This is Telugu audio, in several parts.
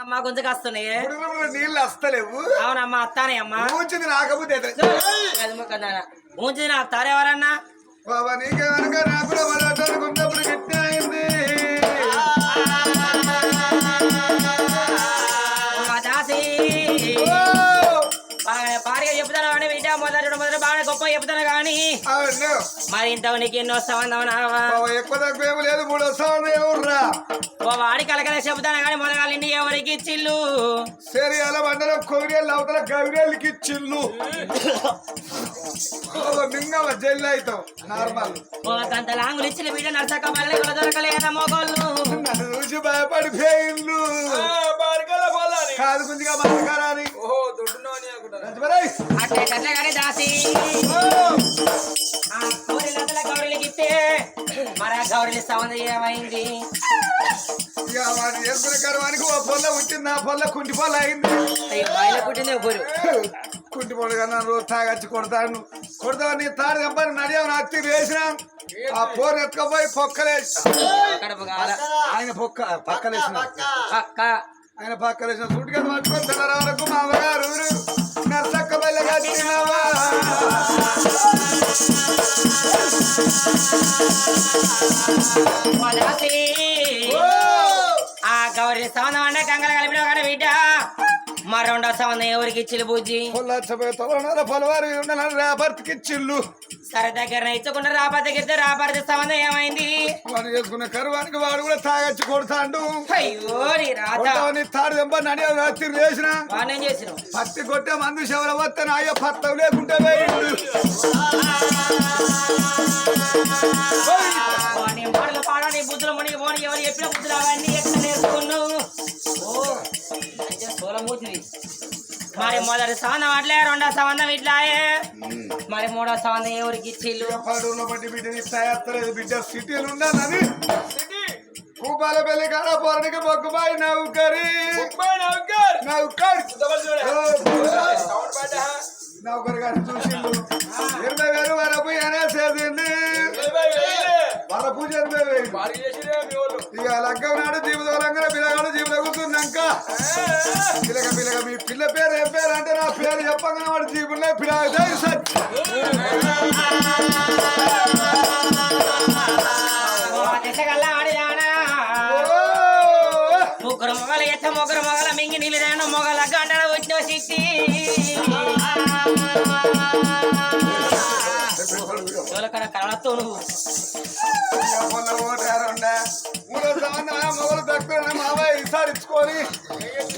అమ్మా కొంచెం వస్తున్నాయి నీళ్ళు వస్తలేవు. అవునమ్మా అత్తానే అమ్మా ఊంచింది నాకపోతే ఊంచింది నాకు తారెవరన్నా బాబా నీకేమనక నాకు కూడా మొదలెట్టుకున్నప్పుడు గట్టి అయింది. పారిగా చెప్తాను కానీ బిడ్డ మొదటి బాగా గొప్ప చెప్తాను కానీ మరి ఇంత నీకు ఎన్నో వస్తావు ఎక్కువ తక్కువ ఏమి లేదు. 3 వస్తావు ఎవర్రా వాడి కలకల చెప్తాను కానీ మొదలు ఇంటికి ఎవరికి ఇచ్చిల్లు సరియాల మండలం కొవిరేళ్ళు అవతల గవిరేళ్ళకి ఇచ్చిల్లు. మింగవ జల్లి అవుతావు నార్మల్. అంత లాంగులు ఇచ్చిన బిడ్డ నర్సక మళ్ళీ దొరకలేదా మొగోళ్ళు నన్ను చూసి భయపడిపోయిండు. కాదు గుంజిగా బతకాలని అట్లే కానీ దాసి గౌరీలకి ఇస్తే మరి ఆ గౌరీలు ఇస్తామని ఏమైంది? వాడు చేసుకునే కరవానికి ఓ పొల్ల పుట్టింది. ఆ పొల్ల కుంటి పొల్ల అయింది. పుట్టింది కుంటి పొల్ల కన్నా రోజు తాగచ్చి కొడతాను నీ తాడు కంపని నడియా అత్తి వేసిన ఆ పోరు ఎత్తుకపోయి పొక్కలేసి ఆయన పక్కలేసిన ఆయన పక్కలేసిన సూటిగా పట్టుకొని తెల్లరా వరకు మా అమ్మగారు నర్సక్క బల్ల కట్టినావా ఆ గౌరీ సంబంధం అంటే గంగల కలిపిన కానీ బిడ్డ మరి 2వ సంబంధం ఎవరికి ఇచ్చిల్లు బుజ్జి? పొలవారు రేపర్తికి ఇచ్చిల్లు. సరే దగ్గర ఇచ్చకుండా రాపర్తికి ఇస్తే రాపర్తి సంబంధం ఏమైంది? వాడు చేసుకున్న కరువానికి వాడు కూడా తాగచ్చి కొడతాడు. అయ్యో తాడు దెబ్బ నడి రాత్రి వేసిన వాడిని ఏం చేసిన పత్తి కొట్టే మందు శవల వస్తే అయ్యో పత్తం లేకుంటే వేయండు. మాటలు పాడని బుద్ధులు మునిగి పోని ఎవరు చెప్పిన బుద్ధులు అవన్నీ ఎట్లా నేర్చుకున్నావు? సోలమూతివి. మరి మొదటి సంబంధం అట్లే 2వ సంబంధం ఇట్లాయే మరి 3వ సంబంధం ఎవరికి ఇచ్చిల్లు? పడూరులో బట్టి బిడ్డని తయారు బిడ్డ సిటీలు ఉండాలని కూపాల పెళ్లి కాడ పోరడికి మొక్కుబాయి నౌకరి నౌకరి గారు చూసిండు. 20,000 వరకు అనేసేసింది. వర పూజ 80,000. ఇక లగ్గం నాడు జీవితంగా పిల్లగాడు జీవితం కూర్చున్నాక పిల్లగా మీ పిల్ల పేరు ఏం పేరు అంటే నా పేరు చెప్పగానే వాడు జీవుల్లో పిల్లగా ముగ్గురు మొగలు ఎట్ట ముగ్గురు మొగల మింగి నీళ్ళు మొగల గంటల వచ్చిన సిట్టి కళతో నువ్వు మొగలు దక్కున మావయ్య విసారించుకొని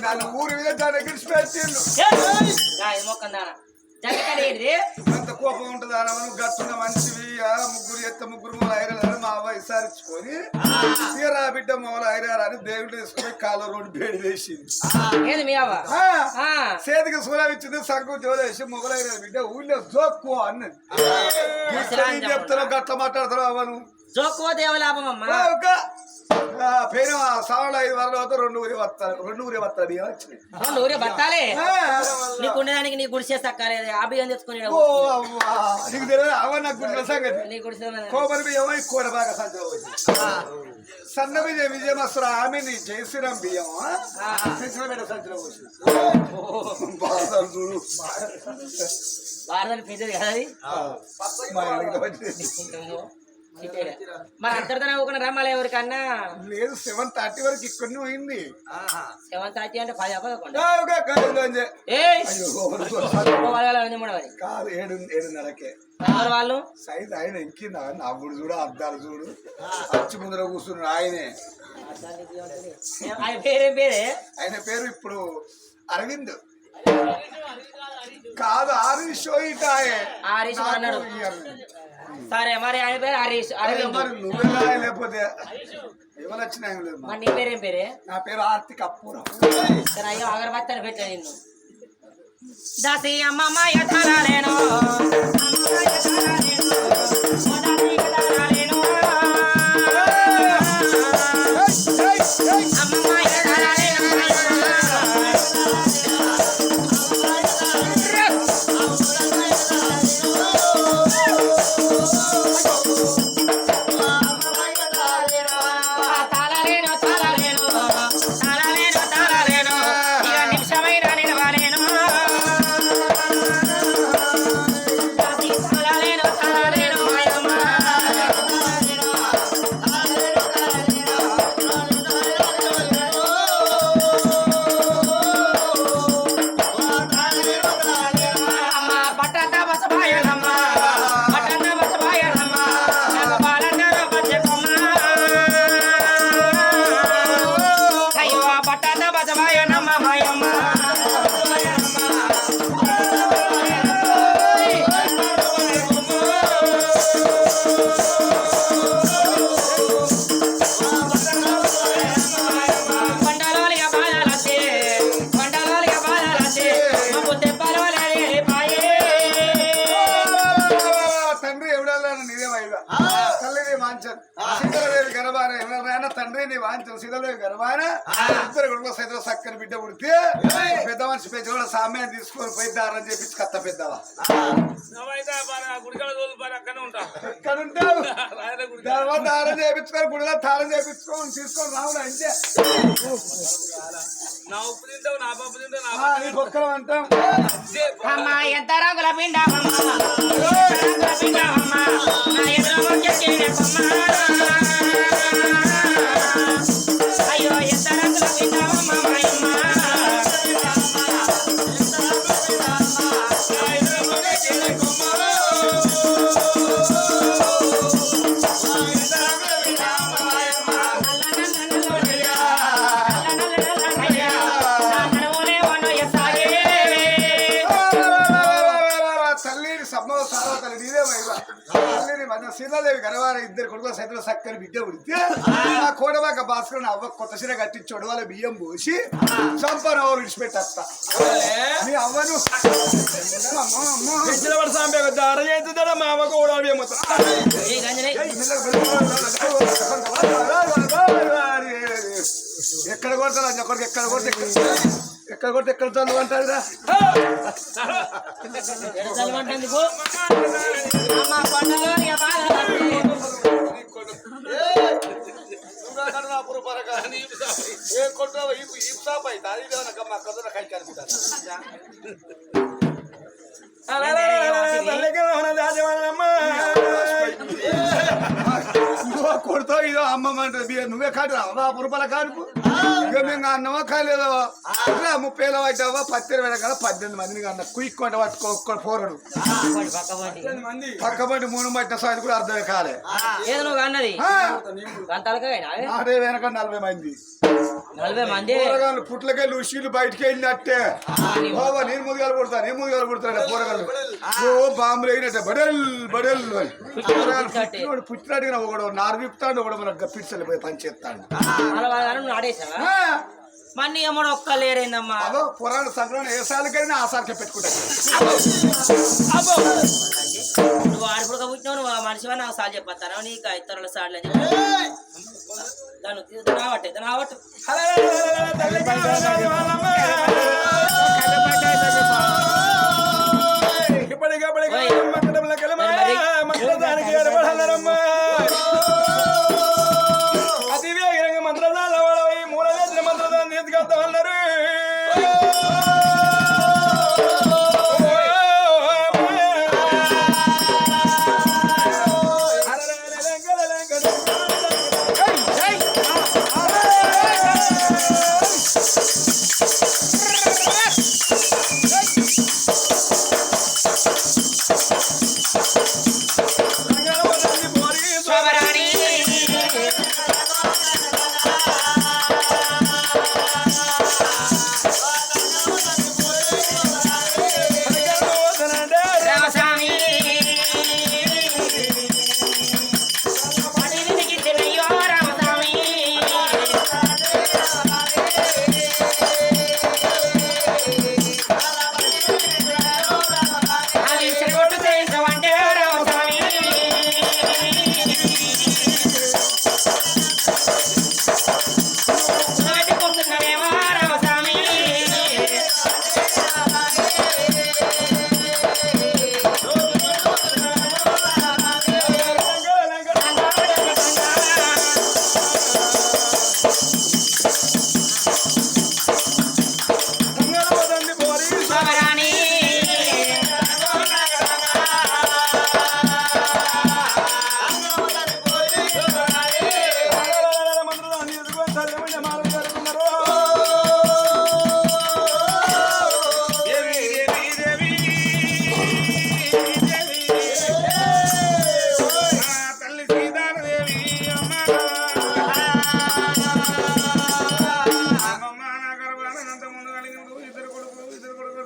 నన్ను ఊరి మీద దాన్ని ఎగిరిచిపెట్టిండు. అంత కోపం ఉంటుంది అన్న గట్టున్న మనిషివి. ముగ్గురు మొగలు ఐరాలని మా అవ్వ విసారించుకొని తీరా బిడ్డ మొగలు ఐరాలని దేవుడు తీసుకుని కాళ్ళ రోడ్డు బేడి వేసింది. చేతికి సూలం ఇచ్చింది. సంకు జోలేసి మొగలు ఐరా బిడ్డ ఊళ్ళో జోక్కువ అన్నది. చెప్తున్నావు గట్ల మాట్లాడుతున్నావు అవను జోక్కువ దేవలాభం అమ్మా. పేరు సావళ 5 వారాల వద్ద 2 ఊరి వస్తారు. 2 ఊరి వస్తారు. 2 ఊరే బత్తాలే నీకు ఉండడానికి నీ గుడిసే సక్కలేదు. ఆ బియ్యం తెచ్చుకుని నీకు తెలియదు అవ నాకు గుడిన సంగతి. నీ గుడిసే కోమరి బియ్యం కూర బాగా సంచలో సన్న బియ్యం విజయమస్తురా ఆమె నీ జయశ్రీరామ్ బియ్యం సంచలో పోసిన చూడు భారత పెద్దది కదా మరి అంతర్ధన ఊకున్నారా మళ్ళీ ఎవరికన్నా? లేదు 7:30 వరకు ఇక్కడనే పోయింది. 7:30 అంటే 10 కాదు 7:30కే వాళ్ళు సైజ్ ఆయన ఎక్కింది. నవ్వుడు చూడు అద్దాలు చూడు అచ్చి ముందర కూర్చున్నాడు ఆయనే. ఆయన పేరే ఆయన పేరు ఇప్పుడు అరవింద్ కాదు హరీష్. హరీష్ అన్నాడు. సరే మరి ఆయన పేరు హరీష్. మరి నువ్వే లేకపోతే ఎవరు వచ్చినా లేదు. మరి నీ పేరేం పేరే? నా పేరు ఆర్తి కపూర్. సరే అయ్యో అగరబత్తాను పెట్టా నిన్ను దాసి అమ్మమ్మ ఎత్తరాలేను తాళలేను రాజమాయ నమ్మ మాయమ్మ తండ్రి నీ వాంచను సీతదేవి గర్భాన ఇద్దరు కొడుకు సైతం చక్కని బిడ్డ పుడితే పెద్ద మనిషి పెంచి కూడా సామ్యాన్ని తీసుకొని పోయి దారం చేపించి కత్త పెద్దవా ఎక్కడ ఉంటావు తర్వాత దారం చేపించుకొని గుడిలో తాళం చేపించుకొని తీసుకొని రావులు అంటే ఒక్కరు అంటాం ఎంత రంగుల పిండ అయ్యో ఎంత రంగుల పిండమ్మ మాయమ్మ సీతాదేవి గర్వాల ఇద్దరు కొడుకుల సైతం చక్కని బిడ్డ ఉడితే ఆ కోడబాక భాస్కర్ అవ్వ కొత్త సీర కట్టించోడు వాళ్ళ బియ్యం పోసి చంపనవ్వ విడిచిపెట్టేస్తా నీ అవ్వను మా అవ్వ కూడా ఎక్కడ కొడతారు అని ఒకరికి ఎక్కడ కొడితే ఎక్కడ కొడితే ఎక్కడ చదువు అంటారురా కొడుతావు ఇదో అమ్మమ్మంటే నువ్వే కాదు రూపాయల కాడుపు ఇక మేము అన్నమో కాలేదో 30 అవుతావా 10 కదా 18 మందిని అన్న కుయ్యకుంటే పట్టుకో పోరడు పక్కబడి 3 మట్టిన సాయి కూడా అర్థమే కాలే అన్నది అదే వెనక 40 మంది పుట్లకెళ్ళి ఉషీలు బయటకి వెళ్ళినట్టే బాబా నేను ముదిగాలు కొడతాను పోరగాళ్ళు ఓ బాంబులు అయినట్టే బడల్ బడల్ పుట్టినట్టుగా ఒకడు నారు విప్పుతాడు ఒకడు మనకు పిచ్చలిపోయి పని చేస్తాడు మన్ని అమ్మడు ఒక్క లేరైందమ్మా పురాణ సంక్రమణ ఏ సార్లకైనా ఆ సార్కే పెట్టుకుంటాడు నువ్వు ఆడిపుడుక పుట్టినావు నువ్వు మనిషివా నాకు సార్లు చెప్పేస్తాను నీకు ఇతరుల సార్లు దాన్ని మంత్రదాల మూల మంత్రదాన్ని ఎత్తుకొస్తా అన్నారు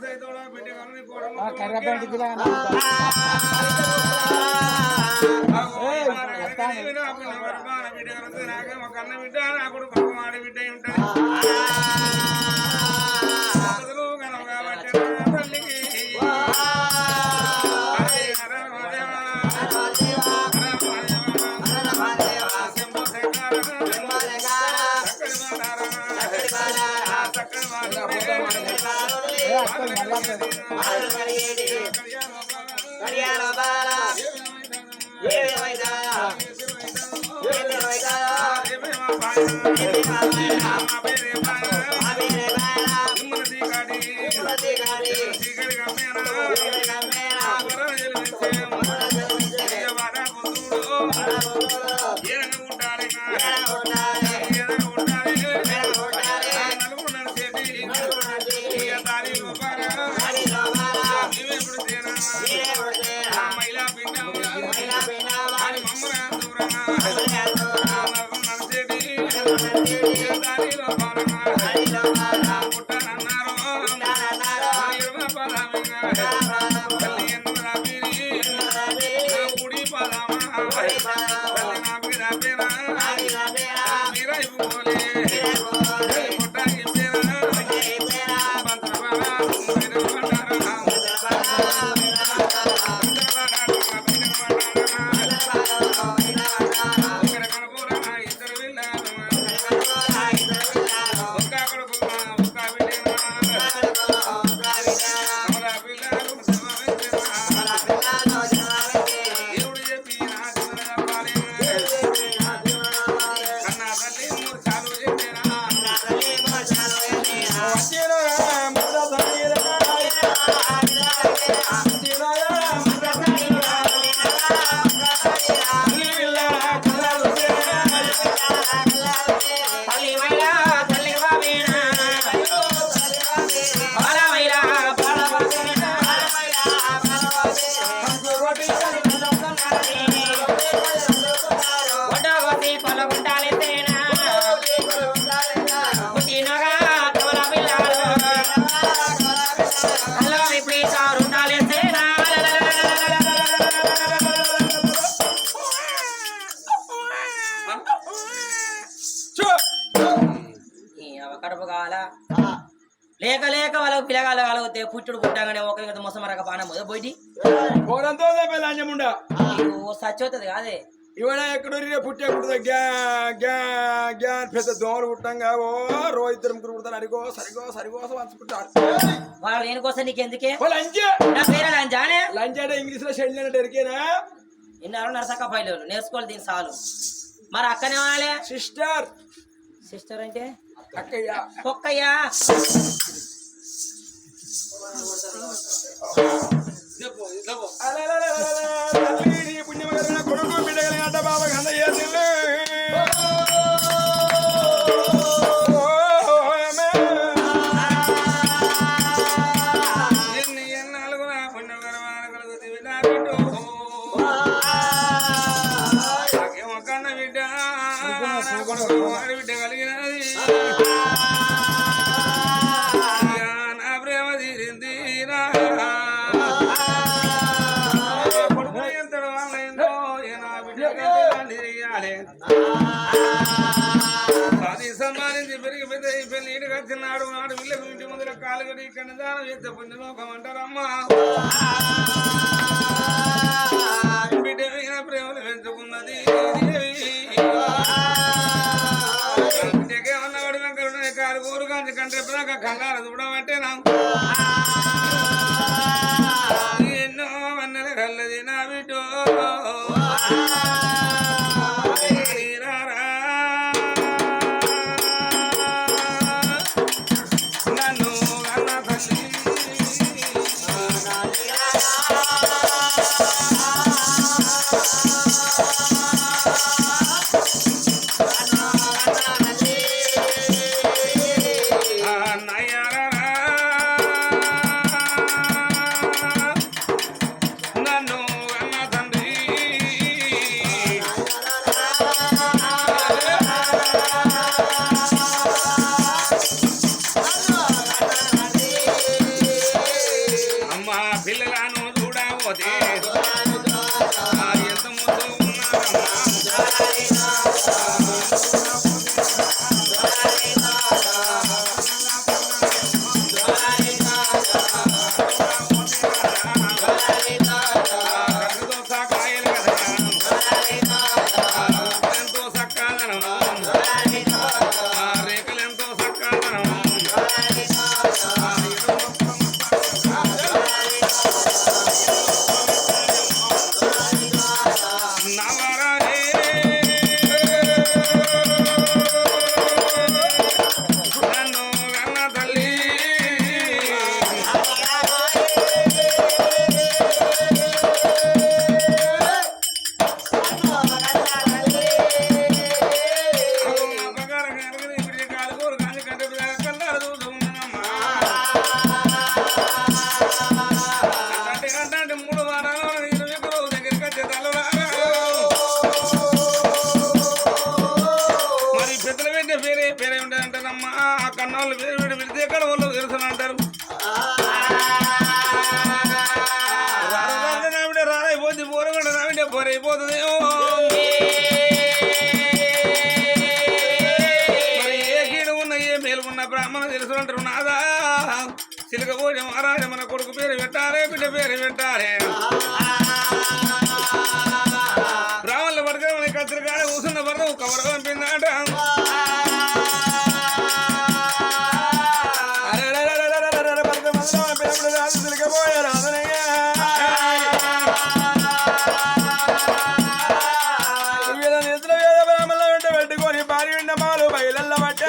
సైతోడా బిడ్డ కలని కోడలు బిడ్డ కలుగుతుంది నాకేమో కన్న బిడ్డ నా కొడుకు మాడి బిడ్డ ఉంటుంది కాబట్టి తల్లికి కడుపు కావాల లేక లేక వాళ్ళకు పిల్లగాలు కలగితే పుట్టుడు పుట్టాగానే ఒక మొసమరక పానం పోయి సచ్చవుతుంది కాదే ఇవాళ ఎక్కడ పుట్టే పుట్టుదా గ్యాన్ పెద్ద దోమలు పుట్టంగా ఓ రోజు ఇద్దరు ముగ్గురు పుడతారు అడిగో సరిగో సరిగోసం పంచుకుంటారు వాళ్ళు దేనికోసం నీకు ఎందుకే లంచ్ నా పేరే లంచానే లంచ్ అంటే ఇంగ్లీష్ లో షెడ్ అంటే ఎరికేనా ఇన్నారు నరసక్క పైలు నేర్చుకోవాలి దీని చాలు మరి అక్కనే వాళ్ళే సిస్టర్ సిస్టర్ అంటే అక్కయ్య ఒక్కయ్యా పుణ్యమ కొడుకు బిడ్డగలిగిన అంట బాబా గంధ చేసిండు బిడ్డ కలిగినది నా ప్రేమ తీరింది కొడుకు ఎంత వాళ్ళైందో నా బిడ్డ అది సంపాదించి పెరిగి పెద్ద పెళ్లి ఇంటికి వచ్చినాడు నాడు పిల్లకు ఇంటి ముందర కాలు కడి ఇక్కడ దానం చేస్తే పుణ్యలోకం అంటారమ్మా బిడ్డ మీద ప్రేమను పెంచుకున్నది కారు కూరు కాంచి కంటే కంగారు చూడమంటే నాకు ఎన్నో వన్నెల కల్లది నా బిడ్డో నన్ను అన్న తల్లి నయ్యారా తెలుసు అంటారు రావిడే రారైపోతుంది పోరగొండ రావిడే పోరైపోతుంది ఏ కీడు ఉన్న ఏ మేలుకున్న బ్రాహ్మణ తెలుసు అంటారు నాదా చిలకపోతే మహారాజ మన కొడుకు పేరు పెట్టారే బిడ్డ పేరు పెట్టారే బ్రాహ్మణుల పడక మన కత్తిరికాడ కూర్చున్న పడదు కవర పంపిందాట పెట్టుకొని భారీ మాలు బయలల్ల పట్ట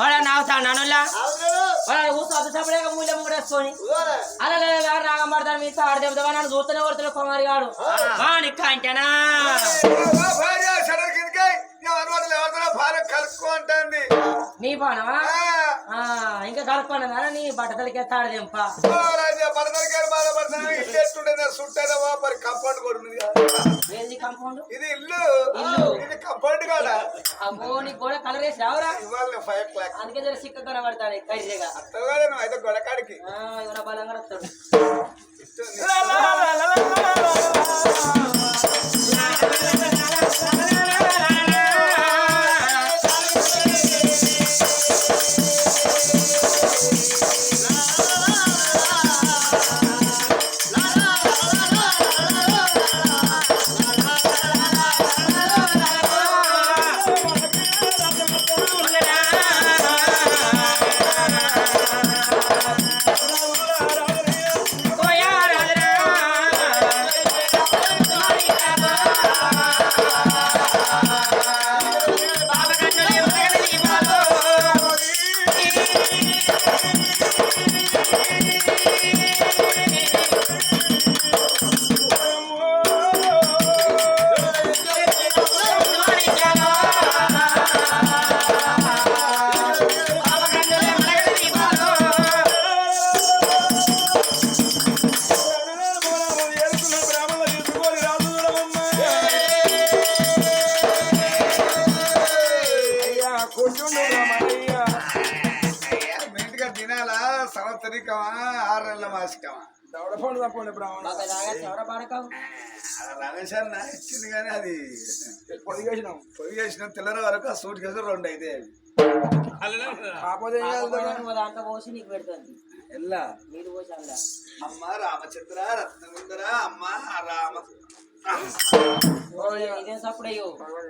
వాడు నావుతాడులా వాడు కూర్చోసపడే మూల్యం కూడా వేసుకొని అలా రాగం పడతాడు మీ తాడు దెబ్బతా నన్ను చూస్తూనే కొడుతున్నా కుమారి గాడు వాడికి అంటేనా నీ పానవా ఇంకా కలుపుకున్నా నీ బట్టలకే తాడు దెంప ఏంది కంపౌండ్ ఇది ఇల్లు ఇది కంపౌండ్ కాదా అబ్బో నీకు కూడా కలర్ వేసి రావురా ఇవాళ 5 o'clock అందుకే జర సిక్క కనబడతాడు కైరేగా నువ్వు అయితే గొడకాడికి ఎవరో బలంగా వస్తాడు దినాల సంవత్సరికమా 6 నెలల మాసికమా దవడపండు తప్పండి బ్రాహ్మణ రమేశ్వర్ నా ఇచ్చింది కానీ అది పొడిగేసినాం పొయ్యి చేసిన తెల్లర వరకు ఆ సూట్ కేసు 2 అయితే కాకపోతే దాంట్లో పోసి నీకు పెడుతుంది ఎల్లా నీరు పోసి అల్లా అమ్మ రామచంద్ర రత్నగుందర అమ్మ రామ ఇదేం సప్పుడయ్యో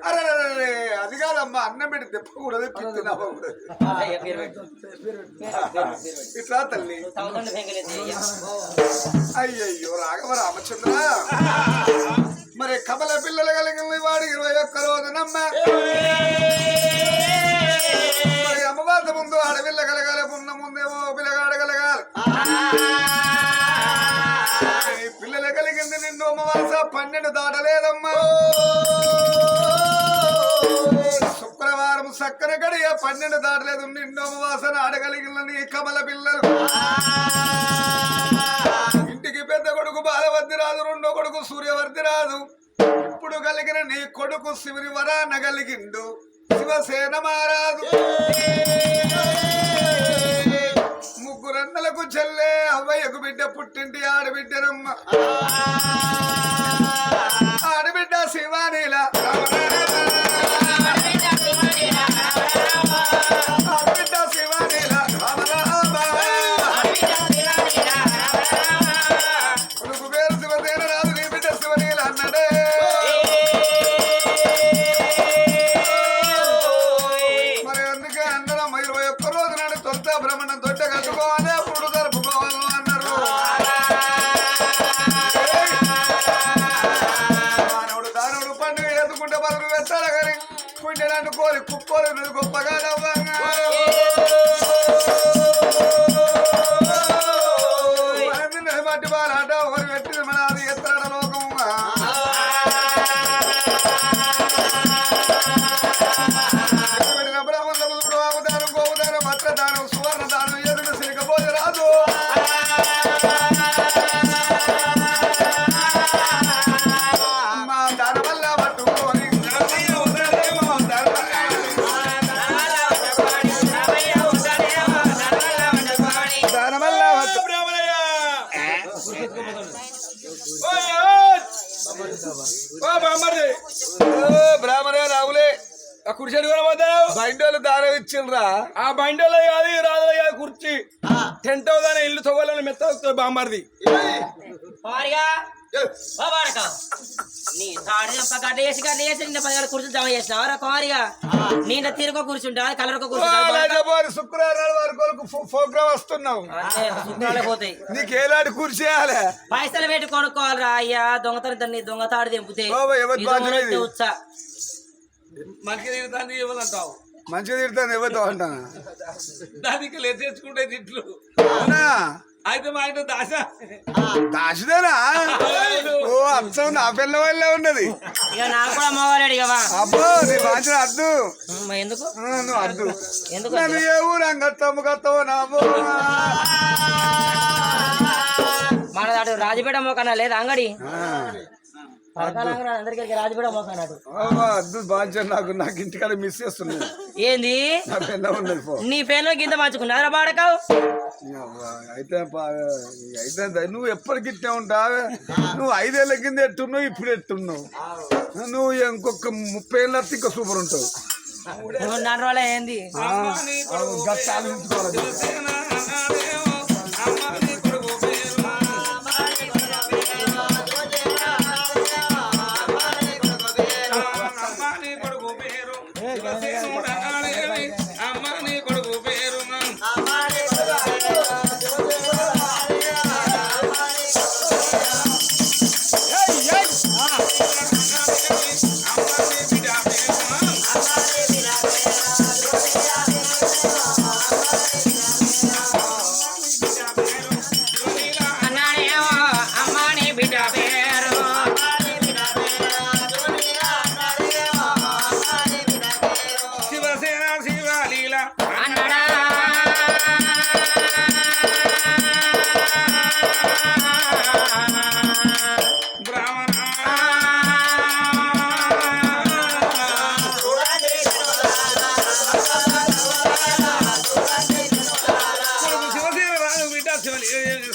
అరే అది కాదమ్మా అన్నం పెట్టి తెప్పకూడదు పిత్తి నవ్వకూడదు ఇట్లా తల్లి అయ్యయ్యో రాఘవ రామచంద్ర మరి కమల పిల్లలు కలిగిన వాడు 21 రోజునమ్మ మరి అమ్మవారి ముందు ఆడపిల్ల కలగాలి పున్న ముందేమో పిల్లగాడ కలగాలి పిల్లలు కలిగింది నిన్ను అమ్మవాస 12 దాటలేదమ్మా శుక్రవారం సక్కన గడియ 12 దాటలేదు నిన్ను అమ్మవాసన ఆడగలిగిన నీ కమల పిల్లలు ఇంటికి పెద్ద కొడుకు బాలవర్తి రాదు 2వ కొడుకు సూర్యవర్తి రాదు ఇప్పుడు కలిగిన నీ కొడుకు శివుని వరాన కలిగిండు శివసేన మారాదు ముగ్గురన్నలకు చెల్లె అవ్వయ్యకు బిడ్డ పుట్టింటి ఆడబిడ్డనమ్మ ఆడబిడ్డ శివానీల ఆడబిడ్డ శివానీల కొడుకు పేరు శివసేన రాదు నీ బిడ్డ శివనీల అన్నడే మరి అందుకే అందరం 21 రోజు నాడు తొలుత బ్రహ్మణం తొట్ట కట్టుకోవాలి అప్పుడు జరుపుకోవాలి అన్నారు మానవుడు దానవుడు పండుగ ఎదుకుంటే బతుకు పెట్టాలి కానీ కుంటెలాంటి కోరి కుప్పోలు గొప్పగా మట్టి బాలాట ఒకరు పెట్టింది మన అది ఎత్తరాడ లోకం కుర్చీ కూడా పోతావు బండోళ్ళు దారం ఇచ్చిండ్రా ఆ బండోళ్ళు కాదు ఈ రాజులు కాదు కుర్చీ 10,000 ఇల్లు తొవ్వాలని మెత్త బాంబర్ది కుమారిగా ఓ బాడక నీ తాడి గడ్డ వేసి నిన్న 10 కూర్చుని జమ చేసినావరా కుమారిగా నిన్న తీరుకో కూర్చుంటా కలర్కో కూర్చుంటా శుక్రవారం వరకు ప్రోగ్రామ్ వస్తున్నావు శుక్రాలే పోతాయి నీకు ఏలాంటి కుర్చీ పైసలు పెట్టి కొనుక్కోవాలరా అయ్యా దొంగతనం దొంగతాడు తెంపుతే ఉత్సా మంచిగా తిరుగుతాంది ఇవ్వదంటావు మంచిగా తిడతాను ఎవరితో అంటాను దానికి తెచ్చుకుంటే తిట్లు అయితే మా ఆయన దాసుదేనా ఓ అచ్చం నా పిల్ల వాళ్ళే ఉన్నది ఇక నాకు కూడా మోగాలేడు ఇక అబ్బో నీ బాధ్యత అద్దు ఎందుకు నువ్వు అద్దు ఎందుకు నన్ను ఏ ఊరు అంగత్తమ్ము నాము మన అటు రాజపేట మోకన్నా లేదా అంగడి అందరికి రాజపేట మోకన్నాడు అద్దు బాధ్యత నాకు ఇంటికాడ మిస్ చేస్తున్నాను ఏంది నా పిల్ల ఉన్నది నీ పేరులో గింత మార్చుకున్నారా బాడకావు అయితే అయితే నువ్వు ఎప్పటికిట్టే ఉంటావే నువ్వు 5 ఏళ్ళ కింద ఎట్టున్నావు ఇప్పుడు ఎట్టున్నావు నువ్వు ఇంకొక 30 ఏళ్ళ ఇంకా సూపర్ ఉంటావు 4 రోజులు ఏంది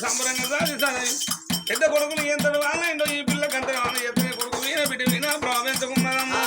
సంబరంగా సాధిస్తాను పెద్ద కొడుకులు ఎంత వాళ్ళ ఈ పిల్లకంత ఎత్తున కొడుకు వీణ బిడ్డ వీణ ప్రావెంచుకున్నారమ్మా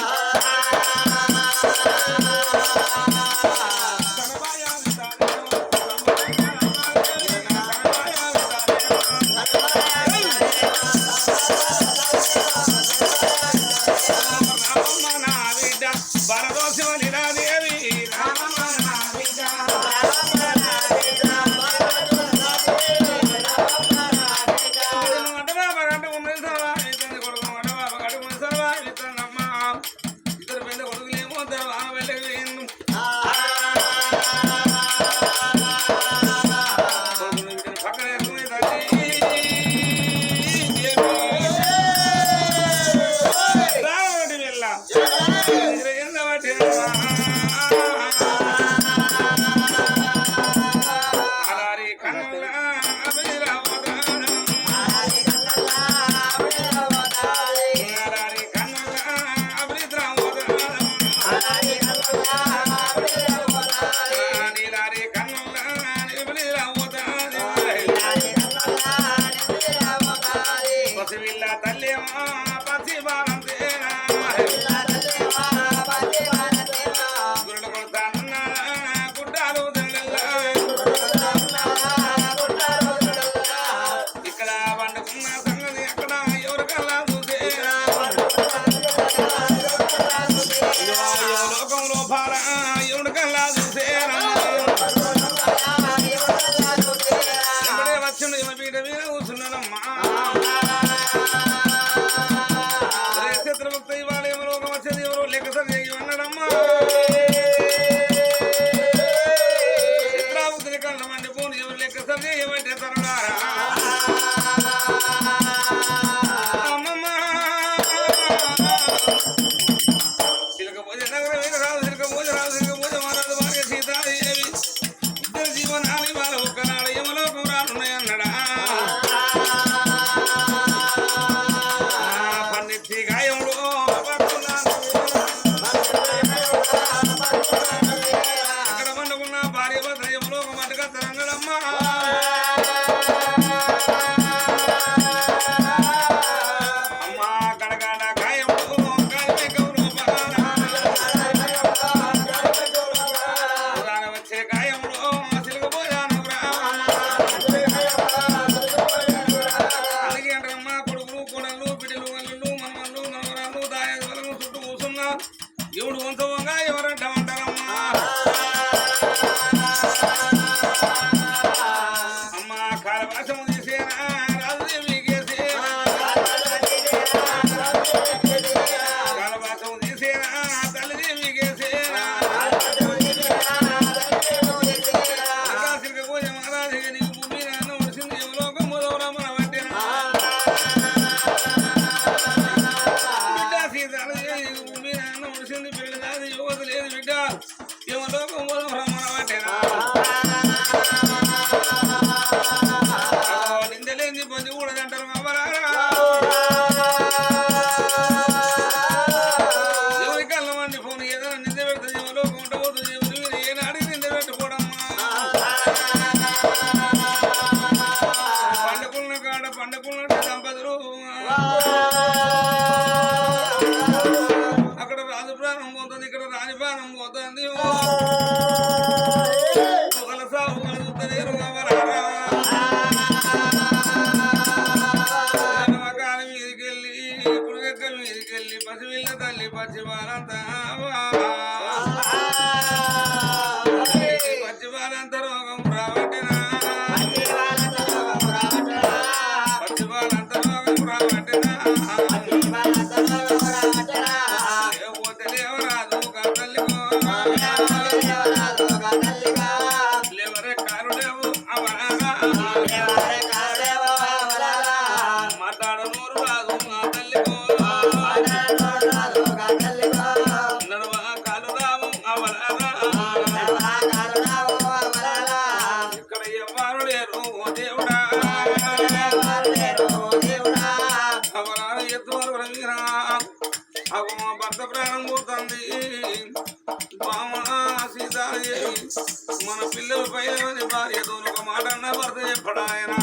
వంగ ఎవరంటామంటారమ్మా అమ్మా కాలవాసము తీసేనా రాజుదేవికేసే కాలవాసము తీసేనా తల్లిదేవికేసేనా పూజ మహారాజు నీకు భూమి నాన్న వచ్చింది లోకం మొదలమ్మ పట్టినా బిడ్డ సీతాలు నీకు భూమి నాన్న వచ్చింది పెళ్లి కాదు యువత లేదు బిడ్డ ఏమో లోకం మొదలమ్మ పట్టినా నిందలేంది పొంది కూడదంటారు అమ్మరారా ఎవరి కళ్ళ మంది ఫోన్ ఏదైనా నింద పెడితే ఏమో లోకం ఉండబోతుంది ఏనాడికి నింద పెట్టుకోడమ్మా పండుకున్న కాడ పండుకున్నట్టు దంపతులు అక్కడ రాజు ప్రాణం పోతుంది ఇక్కడ రాణి ప్రాణం పోతుంది ఒకళ్ళ సాగు ఒకళ్ళు చూస్తలేరు కాలి మీదకెళ్ళి కుడిగక్క మీదకెళ్ళి పసిపిల్ల తల్లి పచ్చివాలంతా పచ్చివాలంత రోగం రాబట్టినా పచ్చివాలంత రోగం రాబట్టినా లేకపోతే లేవరాదు తల్లికో లేవరే కారు లేవు అవరాగా మాట్లాడ నోరు రాదు ఆ తల్లికో నడవ కాలు రావు అవరాగా ఇక్కడ ఎవ్వరు లేరు ఓ దేవుడా అవరాలు ఎత్తువరు రవీరా అవు మా భర్త ప్రాణం పోతుంది బామ సీతాయి మన పిల్లల పైన భార్యతో ఒక మాట అన్న భర్త చెప్పడాయన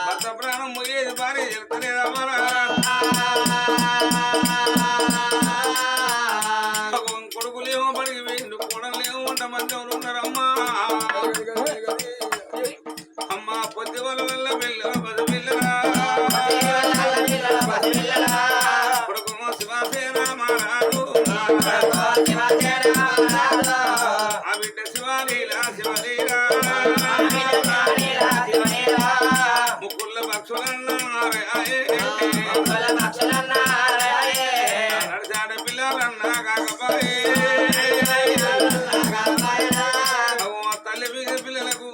భర్త ప్రాణం పోయేది భార్య చెప్తలేదా కొడుకులేమో పడికి వేయండు కొడలేమో వంట మంచంలో ఉన్నారమ్మా అమ్మా పొద్దు వల్ల వెళ్ళరా పది వెళ్ళరా కొడుకు శివసేన మారాడు ఆ బిడ్డ శివలీలా శివలీలా ముక్కుళ్ళ పక్షులన్నారే నడిచాడ పిల్లలన్నా కాకపోయే తల్లి పిల్లలకు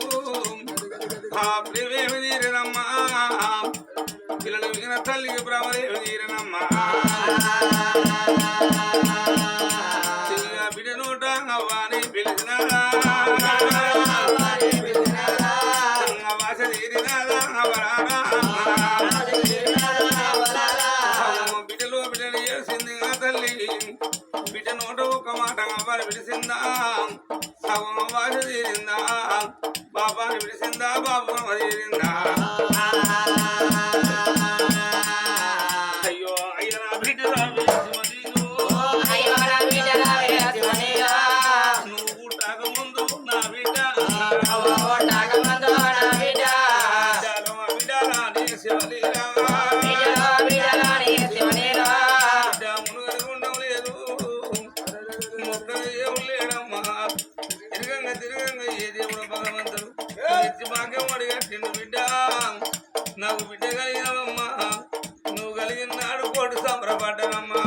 ఆ ప్రేమేమి తీరనమ్మా పిల్లలు మిగిన తల్లికి బ్రహ్మదేవి తీరనమ్మా బిడ్డ నోట అవ్వాని పిలిచినారా భాష తీరినారా అవరారా బిడ్డలో బిడ్డలు చేసింది ఆ తల్లి బిడ్డ నోట ఒక మాట అవ్వాలి పిలిచిందా సగం భాష తీరిందా బాబాని పిలిచిందా బాబు తీరిందా అయ్యో అయ్యరా బిడ్డ నువ్వు పుట్టక ముందు నా బిడ్డ శివలీలా మునుగకుండా లేదు మొక్క లేడమ్మా తిరగంగా తిరగంగా ఏ దేవుడు భగవంతుడు ఎత్తి భాగ్యం అడిగట్టిండు బిడ్డ నాకు బిడ్డ కలిగినవమ్మా నువ్వు కలిగిన నాడు కోటి సంబరపడ్డానమ్మా